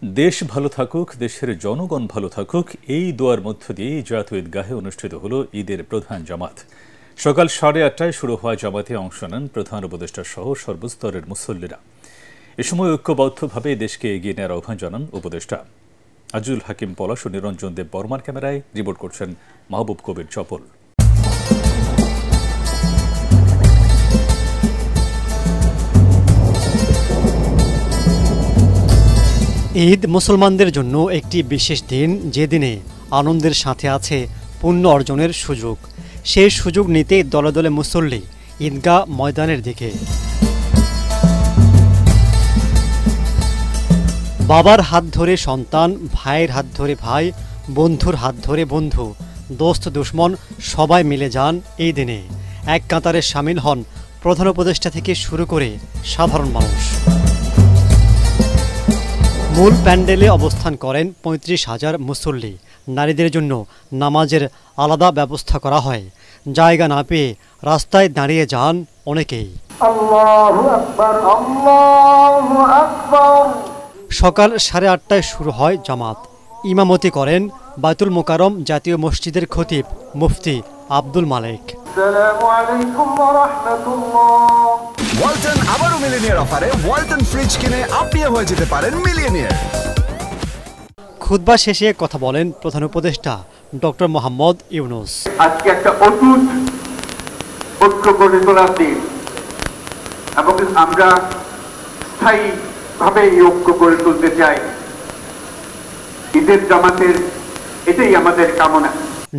দেশ ভালো থাকুক, দেশের জনগণ ভালো থাকুক, এই দোয়ার মধ্য দিয়ে জাতীয় ঈদগাহে অনুষ্ঠিত হলো ঈদের প্রধান জামাত। সকাল 8:30টায় শুরু হওয়া জামাতে অংশ নেন প্রধান উপদেষ্টা সহ সর্বস্তরের মুসল্লিরা। এ সময় ঐক্যবদ্ধভাবে দেশকে এগিয়ে নেওয়ার আহ্বান জানান উপদেষ্টা। আজুল হাকিম পলাশ ও নিরঞ্জন দেব বর্মার ক্যামেরায় রিপোর্ট করছেন মাহবুব কবির চপল। ঈদ মুসলমানদের জন্য একটি বিশেষ দিন, যে দিনে আনন্দের সাথে আছে পুণ্য অর্জনের সুযোগ। সেই সুযোগ নিতে দলে দলে মুসল্লি ঈদগাহ ময়দানের দিকে। বাবার হাত ধরে সন্তান, ভাইয়ের হাত ধরে ভাই, বন্ধুর হাত ধরে বন্ধু, দোস্ত দুশ্মন সবাই মিলে যান এই দিনে। এক কাতারে সামিল হন প্রধান উপদেষ্টা থেকে শুরু করে সাধারণ মানুষ। মূল প্যান্ডেলে অবস্থান করেন ৩৫,০০০ মুসল্লি। নারীদের জন্য নামাজের আলাদা ব্যবস্থা করা হয়। জায়গা না পেয়ে রাস্তায় দাঁড়িয়ে যান অনেকেই। সকাল 8:30টায় শুরু হয় জামাত। ইমামতি করেন বায়তুল মোকাররম জাতীয় মসজিদের খতিব মুফতি আব্দুল মালেক। ওয়ালটন আবারও মিলিনিয়ার অফারে ওয়ালটন ফ্রিজ কিনে আপনিও হয়ে যেতে পারেন মিলিয়নিয়ার। খুতবা শেষে কথা বলেন প্রধান উপদেষ্টা ডক্টর মোহাম্মদ ইউনূস। আজকে একটা অটুট ঐক্য গড়ে তোলার দিন, এবং আমরা স্থায়ীভাবে এই ঐক্য গড়ে তুলতে চাই। ঈদের জামাতের এটাই আমাদের কামনা।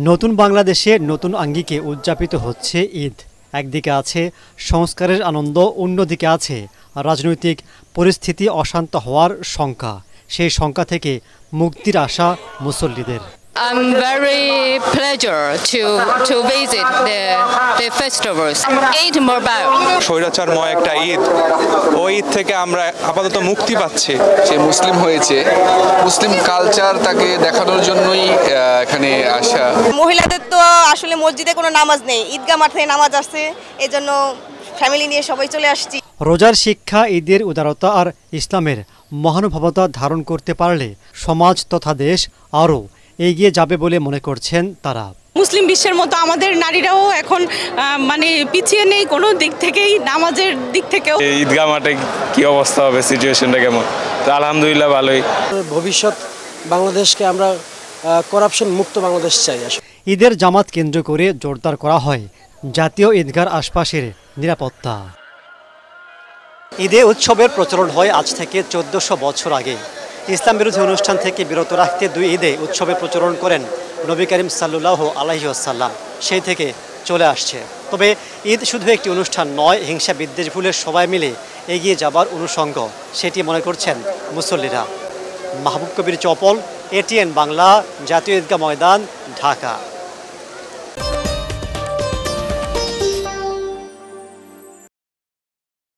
নতুন বাংলাদেশে নতুন আঙ্গিকে উদযাপিত হচ্ছে ঈদ। একদিকে আছে সংস্কারের আনন্দ, অন্যদিকে আছে রাজনৈতিক পরিস্থিতি অশান্ত হওয়ার শঙ্কা। সেই শঙ্কা থেকে মুক্তির আশা মুসল্লিদের। I'm very pleasure to visit the festivals. Eid Mubarak. স্বৈরাচারময় একটা ঈদ, ওই ঈদ থেকে আমরা আপাতত মুক্তি পাচ্ছি। সে মুসলিম হয়েছে, মুসলিম কালচার তাকে দেখানোর জন্যই এখানে আসা। মহিলাদের তো আসলে মসজিদে কোনো নামাজ নেই, ঈদগাহ মাঠে নামাজ আছে, এজন্য ফ্যামিলি নিয়ে সবাই চলে আসছি। রোজার শিক্ষা, ঈদের উদারতা আর ইসলামের মহানুভবতা ধারণ করতে পারলে সমাজ তথা দেশ আরও এগিয়ে যাবে বলে মনে করছেন তারা। মুসলিম বিশ্বের মতো আমাদের নারীরাও এখন পিছিয়ে নেই কোনো দিক থেকেই, নামাজের দিক থেকেও। ঈদগাহ মাঠে কি অবস্থা হবে, সিচুয়েশনটা কেমন? তো আলহামদুলিল্লাহ ভালোই। ভবিষ্যৎ বাংলাদেশকে আমরা করাপশন মুক্ত বাংলাদেশ চাই। ঈদের জামাত কেন্দ্র করে জোরদার করা হয় জাতীয় ঈদগাহর আশপাশের নিরাপত্তা। ঈদে উৎসবের প্রচলন হয় আজ থেকে ১৪০০ বছর আগে। ইসলাম বিরোধী অনুষ্ঠান থেকে বিরত রাখতে দুই ঈদে উৎসবের প্রচলন করেন নবী করিম সাল্লাল্লাহু আলাইহি ওয়াসাল্লাম। সেই থেকে চলে আসছে। তবে ঈদ শুধু একটি অনুষ্ঠান নয়, হিংসা বিদ্বেষ ভুলে সবাই মিলে এগিয়ে যাবার অনুষঙ্গ, সেটি মনে করছেন মুসল্লিরা। মাহবুব কবির চপল, এটিএন বাংলা, জাতীয় ঈদগাহ ময়দান, ঢাকা।